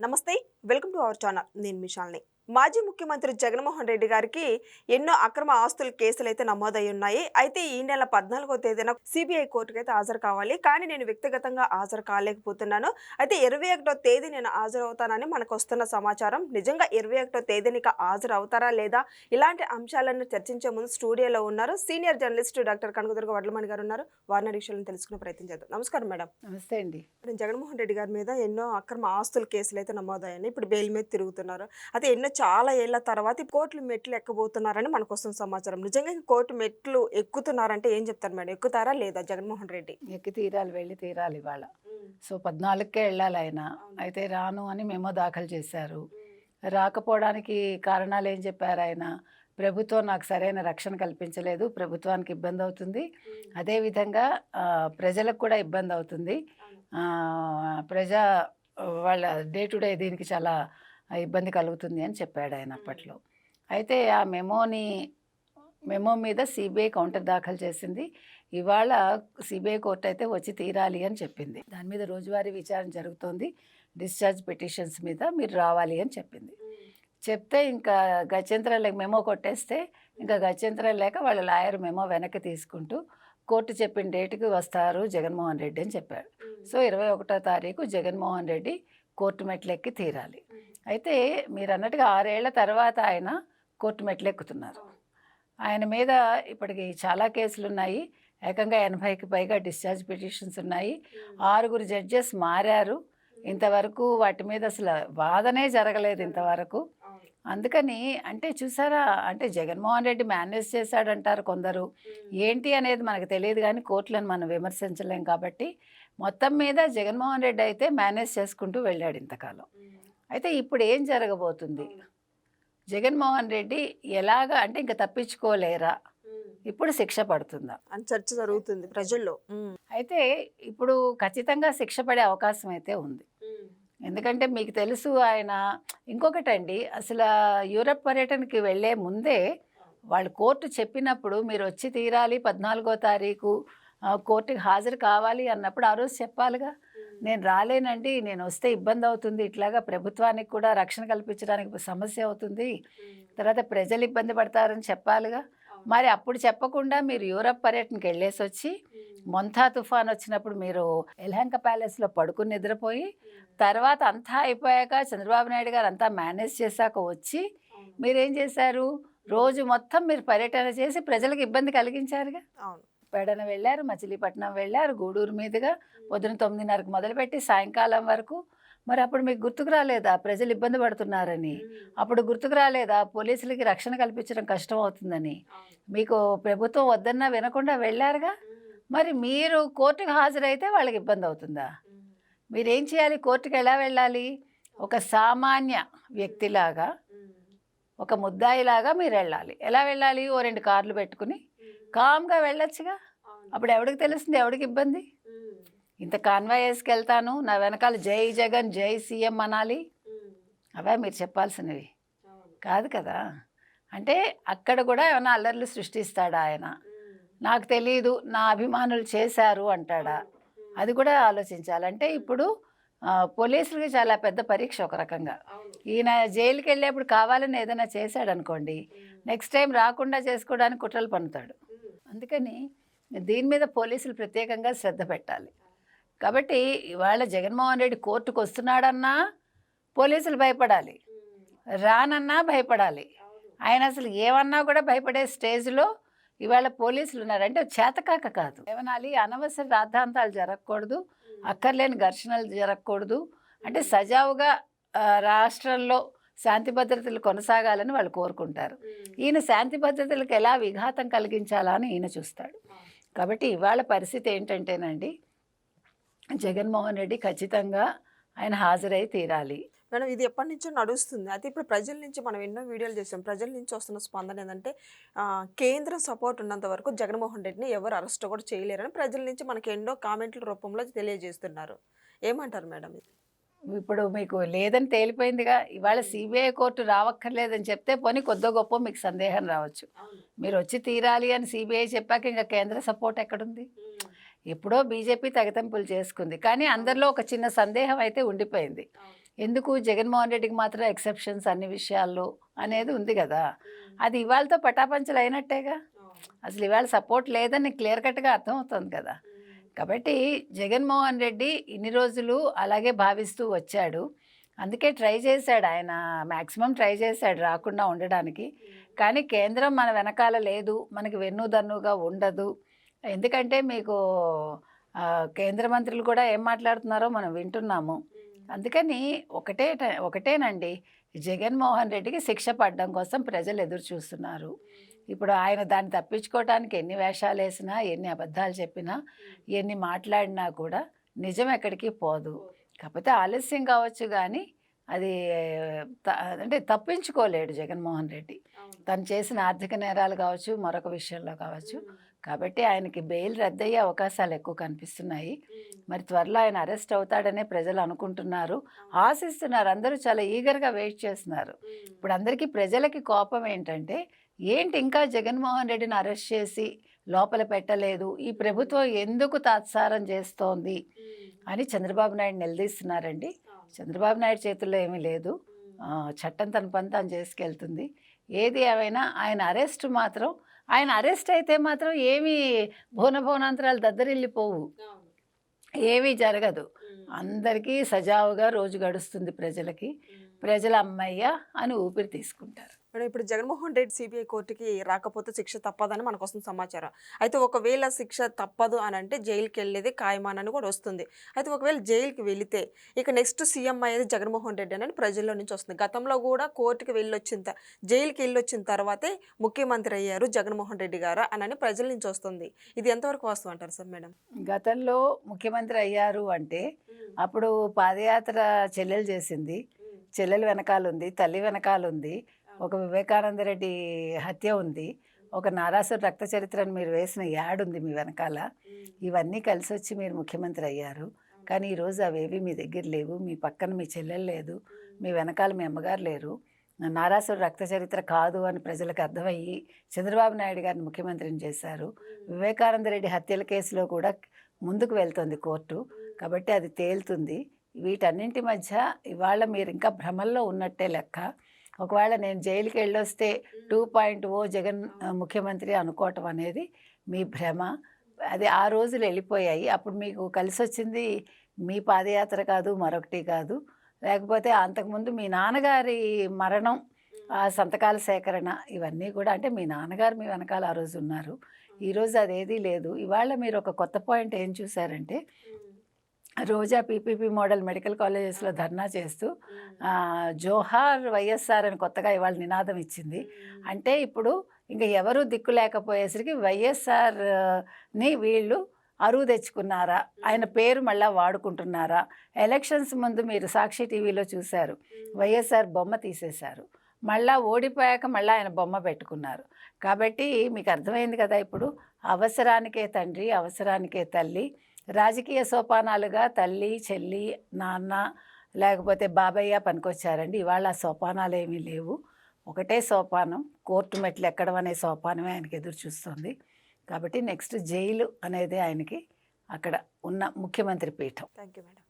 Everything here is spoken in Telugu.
నమస్తే, వెల్కమ్ టు అవర్ ఛానల్. నేను మిషాల్ని. మాజీ ముఖ్యమంత్రి జగన్మోహన్ రెడ్డి గారికి ఎన్నో అక్రమ ఆస్తుల కేసులు అయితే నమోదై ఉన్నాయి. అయితే ఈ నెల 14వ తేదీన సిబిఐ కోర్టుకు అయితే హాజరు కావాలి. కానీ నేను వ్యక్తిగతంగా హాజరు కాలేకపోతున్నాను. అయితే 21వ తేదీ నేను హాజరవుతానని మనకు వస్తున్న సమాచారం. నిజంగా 21వ తేదీనికి హాజరు అవుతారా లేదా, ఇలాంటి అంశాలను చర్చించే ముందు స్టూడియోలో ఉన్నారు senior journalist doctor Kanakadurga Vadlamani గారు ఉన్నారు. వారిని విషయాలను తెలుసుకునే ప్రయత్నం చేద్దాం. నమస్కారం మేడం. నమస్తే అండి. జగన్మోహన్ రెడ్డి గారి మీద ఎన్నో అక్రమ ఆస్తుల కేసులు అయితే నమోదయ్యాయి. ఇప్పుడు బెయిల్ మీద తిరుగుతున్నారు. అయితే ఎన్నో చాలా ఏళ్ల తర్వాత కోర్టులు మెట్లు ఎక్కబోతున్నారని మనకు వస్తున్న సమాచారం. నిజంగా కోర్టు మెట్లు ఎక్కుతున్నారంటే ఏం చెప్తారు మేడం? ఎక్కుతారా లేదా జగన్మోహన్ రెడ్డి? ఎక్కి తీరాలి, వెళ్ళి తీరాలి ఇవాళ. సో 14కే వెళ్ళాలి ఆయన. అయితే రాను అని మెమో దాఖలు చేశారు. రాకపోవడానికి కారణాలు ఏం చెప్పారు ఆయన? ప్రభుత్వం నాకు సరైన రక్షణ కల్పించలేదు, ప్రభుత్వానికి ఇబ్బంది అవుతుంది, అదేవిధంగా ప్రజలకు కూడా ఇబ్బంది అవుతుంది, ప్రజా వాళ్ళ డే టు డే దీనికి చాలా ఇబ్బంది కలుగుతుంది అని చెప్పాడు ఆయన అప్పట్లో. అయితే ఆ మెమో మీద సిబిఐ కౌంటర్ దాఖలు చేసింది. ఇవాళ సిబిఐ కోర్టు అయితే వచ్చి తీరాలి అని చెప్పింది. దాని మీద రోజువారీ విచారణ జరుగుతోంది. డిశ్చార్జ్ పిటిషన్స్ మీద మీరు రావాలి అని చెప్పింది. చెప్తే ఇంకా గత్యంతరం లేక మెమో కొట్టేస్తే ఇంకా గత్యంతరం లేక వాళ్ళ లాయర్ మెమో వెనక్కి తీసుకుంటూ కోర్టు చెప్పిన డేట్కి వస్తారు జగన్మోహన్ రెడ్డి అని చెప్పాడు. సో 21వ తారీఖు జగన్మోహన్ రెడ్డి కోర్టు మెట్లెక్కి తీరాలి. అయితే మీరు అన్నట్టుగా 6 ఏళ్ల తర్వాత ఆయన కోర్టు మెట్లెక్కుతున్నారు. ఆయన మీద ఇప్పటికి చాలా కేసులు ఉన్నాయి. ఏకంగా 80కి పైగా డిశ్చార్జ్ పిటిషన్స్ ఉన్నాయి. 6 జడ్జెస్ మారారు. ఇంతవరకు వాటి మీద అసలు వాదనే జరగలేదు ఇంతవరకు. అందుకని అంటే చూసారా, అంటే జగన్మోహన్ రెడ్డి మేనేజ్ చేశాడంటారు కొందరు. ఏంటి అనేది మనకు తెలియదు, కానీ కోర్టులను మనం విమర్శించలేం. కాబట్టి మొత్తం మీద జగన్మోహన్ రెడ్డి అయితే మేనేజ్ చేసుకుంటూ వెళ్ళాడు ఇంతకాలం. అయితే ఇప్పుడు ఏం జరగబోతుంది? జగన్మోహన్ రెడ్డి ఎలాగా అంటే ఇంకా తప్పించుకోలేరా? ఇప్పుడు శిక్ష పడుతుందా అని చర్చ జరుగుతుంది ప్రజల్లో. అయితే ఇప్పుడు ఖచ్చితంగా శిక్ష పడే అవకాశం అయితే ఉంది. ఎందుకంటే మీకు తెలుసు ఆయన ఇంకొకటండి, అసలు యూరప్ పర్యటనకి వెళ్ళే ముందే వాళ్ళు కోర్టు చెప్పినప్పుడు మీరు వచ్చి తీరాలి 14వ తారీఖు కోర్టుకి హాజరు కావాలి అన్నప్పుడు ఆ రోజు చెప్పాలిగా, నేను రాలేనండి, నేను వస్తే ఇబ్బంది అవుతుంది, ఇట్లాగా ప్రభుత్వానికి కూడా రక్షణ కల్పించడానికి సమస్య అవుతుంది, తర్వాత ప్రజలు ఇబ్బంది పడతారని చెప్పాలిగా. మరి అప్పుడు చెప్పకుండా మీరు యూరప్ పర్యటనకి వెళ్ళేసి వచ్చి మొంతా తుఫాన్ వచ్చినప్పుడు మీరు ఎల్హంక ప్యాలెస్లో పడుకుని నిద్రపోయి తర్వాత అంతా అయిపోయాక చంద్రబాబు నాయుడు గారు అంతా మేనేజ్ చేశాక వచ్చి మీరేం చేశారు? రోజు మొత్తం మీరు పర్యటన చేసి ప్రజలకు ఇబ్బంది కలిగించారుగా. అవును, పెడన వెళ్ళారు, మచిలీపట్నం వెళ్ళారు, గూడూరు మీదుగా పొద్దున 9:30కు మొదలుపెట్టి సాయంకాలం వరకు. మరి అప్పుడు మీకు గుర్తుకు రాలేదా ప్రజలు ఇబ్బంది పడుతున్నారని? అప్పుడు గుర్తుకు రాలేదా పోలీసులకి రక్షణ కల్పించడం కష్టం అవుతుందని? మీకు ప్రభుత్వం వద్దన్నా వినకుండా వెళ్ళారుగా. మరి మీరు కోర్టుకు హాజరైతే వాళ్ళకి ఇబ్బంది అవుతుందా? మీరేం చేయాలి? కోర్టుకు ఎలా వెళ్ళాలి? ఒక సామాన్య వ్యక్తిలాగా, ఒక ముద్దాయిలాగా మీరు వెళ్ళాలి. ఎలా వెళ్ళాలి? ఓ 2 కార్లు పెట్టుకుని కామ్గా వెళ్ళొచ్చుగా. అప్పుడు ఎవరికి తెలుస్తుంది ఎవరికి ఇబ్బంది? ఇంత కాన్వాయ్ వేసుకెళ్తాను, నా వెనకాల జై జగన్ జై సీఎం అనాలి, అవే మీరు చెప్పాల్సినవి కాదు కదా. అంటే అక్కడ కూడా ఏమైనా అల్లర్లు సృష్టిస్తాడా ఆయన? నాకు తెలియదు, నా అభిమానులు చేశారు అంటాడా? అది కూడా ఆలోచించాలంటే ఇప్పుడు పోలీసులకి చాలా పెద్ద పరీక్ష ఒక రకంగా. ఈయన జైలుకి వెళ్ళేప్పుడు కావాలని ఏదైనా చేశాడు అనుకోండి, నెక్స్ట్ టైం రాకుండా చేసుకోవడానికి కుట్రలు పన్నుతాడు. అందుకని దీని మీద పోలీసులు ప్రత్యేకంగా శ్రద్ధ పెట్టాలి. కాబట్టి ఇవాళ జగన్మోహన్ రెడ్డి కోర్టుకు వస్తున్నాడన్నా పోలీసులు భయపడాలి, రానన్నా భయపడాలి. ఆయన అసలు ఏమన్నా కూడా భయపడే స్టేజ్లో ఇవాళ పోలీసులు ఉన్నారంటే చేతకాక కాదు. ఏమనాలి? అనవసర రాద్ధాంతాలు జరగకూడదు, అక్కర్లేని ఘర్షణలు జరగకూడదు. అంటే సజావుగా రాష్ట్రంలో శాంతి భద్రతలు కొనసాగాలని వాళ్ళు కోరుకుంటారు. ఈయన శాంతి భద్రతలకు ఎలా విఘాతం కలిగించాలా అని ఈయన చూస్తాడు. కాబట్టి ఇవాళ పరిస్థితి ఏంటంటేనండి, జగన్మోహన్ రెడ్డి ఖచ్చితంగా ఆయన హాజరై తీరాలి. మేడం, ఇది ఎప్పటి నుంచో నడుస్తుంది. అయితే ఇప్పుడు ప్రజల నుంచి మనం ఎన్నో వీడియోలు చేసాం. ప్రజల నుంచి వస్తున్న స్పందన ఏంటంటే కేంద్రం సపోర్ట్ ఉన్నంత వరకు జగన్మోహన్ రెడ్డిని ఎవరు అరెస్ట్ కూడా చేయలేరని ప్రజల నుంచి మనకి ఎన్నో కామెంట్ల రూపంలో తెలియజేస్తున్నారు. ఏమంటారు మేడం? ఇప్పుడు మీకు లేదని తేలిపోయిందిగా. ఇవాళ సిబిఐ కోర్టు రావక్కర్లేదని చెప్తే పోనీ కొద్దో గొప్ప మీకు సందేహం రావచ్చు. మీరు వచ్చి తీరాలి అని సిబిఐ చెప్పాక ఇంకా కేంద్ర సపోర్ట్ ఎక్కడుంది? ఎప్పుడో బీజేపీ తెగతెంపులు చేసుకుంది, కానీ అందరిలో ఒక చిన్న సందేహం అయితే ఉండిపోయింది. ఎందుకు జగన్మోహన్ రెడ్డికి మాత్రం ఎక్సెప్షన్స్ అన్ని విషయాల్లో అనేది ఉంది కదా. అది ఇవాళతో పటాపంచలు అయినట్టేగా. అసలు ఇవాళ సపోర్ట్ లేదని క్లియర్ కట్గా అర్థమవుతుంది కదా. కాబట్టి జగన్మోహన్ రెడ్డి ఇన్ని రోజులు అలాగే భావిస్తూ వచ్చాడు. అందుకే ట్రై చేశాడు, ఆయన మ్యాక్సిమం ట్రై చేశాడు రాకుండా ఉండడానికి. కానీ కేంద్రం మన వెనకాల లేదు, మనకి వెన్నుదన్నుగా ఉండదు. ఎందుకంటే మీకు కేంద్ర మంత్రులు కూడా ఏం మాట్లాడుతున్నారో మనం వింటున్నాము. అందుకని ఒకటేనండి, జగన్మోహన్ రెడ్డికి శిక్ష పడడం కోసం ప్రజలు ఎదురు చూస్తున్నారు. ఇప్పుడు ఆయన దాన్ని తప్పించుకోవడానికి ఎన్ని వేషాలు వేసినా, ఎన్ని అబద్ధాలు చెప్పినా, ఎన్ని మాట్లాడినా కూడా నిజం ఎక్కడికి పోదు. కాకపోతే ఆలస్యం కావచ్చు, కానీ అది అంటే తప్పించుకోలేడు జగన్మోహన్ రెడ్డి. తను చేసిన ఆర్థిక నేరాలు కావచ్చు, మరొక విషయంలో కావచ్చు. కాబట్టి ఆయనకి బెయిల్ రద్దయ్యే అవకాశాలు ఎక్కువ కనిపిస్తున్నాయి. మరి త్వరలో ఆయన అరెస్ట్ అవుతాడనే ప్రజలు అనుకుంటున్నారు, ఆశిస్తున్నారు. అందరూ చాలా ఈగర్గా వెయిట్ చేస్తున్నారు. ఇప్పుడు అందరికీ ప్రజలకి కోపం ఏంటంటే, ఏంటి ఇంకా జగన్మోహన్ రెడ్డిని అరెస్ట్ చేసి లోపల పెట్టలేదు, ఈ ప్రభుత్వం ఎందుకు తాత్సారం చేస్తోంది అని చంద్రబాబు నాయుడు నిలదీస్తున్నారండి. చంద్రబాబు నాయుడు చేతుల్లో ఏమీ లేదు, చట్టం తన పని తాను చేసుకెళ్తుంది. ఏది ఏమైనా ఆయన అరెస్ట్ అయితే మాత్రం ఏమీ భువనాంతరాలు దద్దరిల్లిపోవు, ఏమీ జరగదు. అందరికీ సజావుగా రోజు గడుస్తుంది. ప్రజల అమ్మయ్య అని ఊపిరి తీసుకుంటారు. మేడం, ఇప్పుడు జగన్మోహన్ రెడ్డి సిబిఐ కోర్టుకి రాకపోతే శిక్ష తప్పదని మనకు వస్తుంది సమాచారం. అయితే ఒకవేళ శిక్ష తప్పదు అని అంటే జైలుకి వెళ్ళేది ఖాయమానని కూడా వస్తుంది. అయితే ఒకవేళ జైలుకి వెళితే ఇక నెక్స్ట్ సీఎం అయ్యేది జగన్మోహన్ రెడ్డి అని ప్రజల్లో నుంచి వస్తుంది. గతంలో కూడా కోర్టుకి జైలుకి వెళ్ళొచ్చిన తర్వాతే ముఖ్యమంత్రి అయ్యారు జగన్మోహన్ రెడ్డి గారు అని ప్రజల నుంచి వస్తుంది. ఇది ఎంతవరకు వాస్తవం అంటారు సార్ మేడం? గతంలో ముఖ్యమంత్రి అయ్యారు అంటే అప్పుడు పాదయాత్ర చెల్లెలు చేసింది, చెల్లెలు వెనకాలుంది, తల్లి వెనకాలుంది, ఒక వివేకానంద రెడ్డి హత్య ఉంది, ఒక నారాసుర రక్త చరిత్రను మీరు వేసిన యాడ్ ఉంది మీ వెనకాల. ఇవన్నీ కలిసి వచ్చి మీరు ముఖ్యమంత్రి అయ్యారు. కానీ ఈరోజు అవేవి మీ దగ్గర లేవు. మీ పక్కన మీ చెల్లెలు లేదు, మీ వెనకాల మీ అమ్మగారు లేరు. నారాసుర రక్త చరిత్ర కాదు అని ప్రజలకు అర్థమయ్యి చంద్రబాబు నాయుడు గారిని ముఖ్యమంత్రిని చేశారు. వివేకానంద రెడ్డి హత్యల కేసులో కూడా ముందుకు వెళ్తుంది కోర్టు. కాబట్టి అది తేలుతుంది. వీటన్నింటి మధ్య ఇవాళ మీరు ఇంకా భ్రమల్లో ఉన్నట్టే లెక్క. ఒకవేళ నేను జైలుకి వెళ్ళొస్తే 2.0 జగన్ ముఖ్యమంత్రి అనుకోవటం అనేది మీ భ్రమ. అది ఆ రోజులు వెళ్ళిపోయాయి. అప్పుడు మీకు కలిసి వచ్చింది మీ పాదయాత్ర కాదు, మరొకటి కాదు. లేకపోతే అంతకుముందు మీ నాన్నగారి మరణం, ఆ సంతకాల సేకరణ, ఇవన్నీ కూడా అంటే మీ నాన్నగారు మీ వెనకాల ఆ రోజు ఉన్నారు. ఈరోజు అదేదీ లేదు. ఇవాళ మీరు ఒక కొత్త పాయింట్ ఏం చూసారంటే, రోజా పీపీపీ మోడల్ మెడికల్ కాలేజెస్లో ధర్నా చేస్తూ జోహార్ వైఎస్ఆర్ అని కొత్తగా ఇవాళ నినాదం ఇచ్చింది. అంటే ఇప్పుడు ఇంకా ఎవరు దిక్కు లేకపోయేసరికి వైఎస్ఆర్ని వీళ్ళు అరువు తెచ్చుకున్నారా, ఆయన పేరు మళ్ళీ వాడుకుంటున్నారా? ఎలక్షన్స్ ముందు మీరు సాక్షి టీవీలో చూశారు, వైఎస్ఆర్ బొమ్మ తీసేశారు, మళ్ళీ ఓడిపోయాక మళ్ళీ ఆయన బొమ్మ పెట్టుకున్నారు. కాబట్టి మీకు అర్థమైంది కదా, ఇప్పుడు అవసరానికే తండ్రి, అవసరానికే తల్లి. రాజకీయ సోపానాలుగా తల్లి, చెల్లి, నాన్న, లేకపోతే బాబయ్య పనికొచ్చారండి. ఇవాళ ఆ సోపానాలు ఏమీ లేవు. ఒకటే సోపానం, కోర్టు మెట్లు ఎక్కడం అనే సోపానమే ఆయనకి ఎదురు చూస్తుంది. కాబట్టి నెక్స్ట్ జైలు అనేది ఆయనకి అక్కడ ఉన్న ముఖ్యమంత్రి పీఠం. Thank you madam.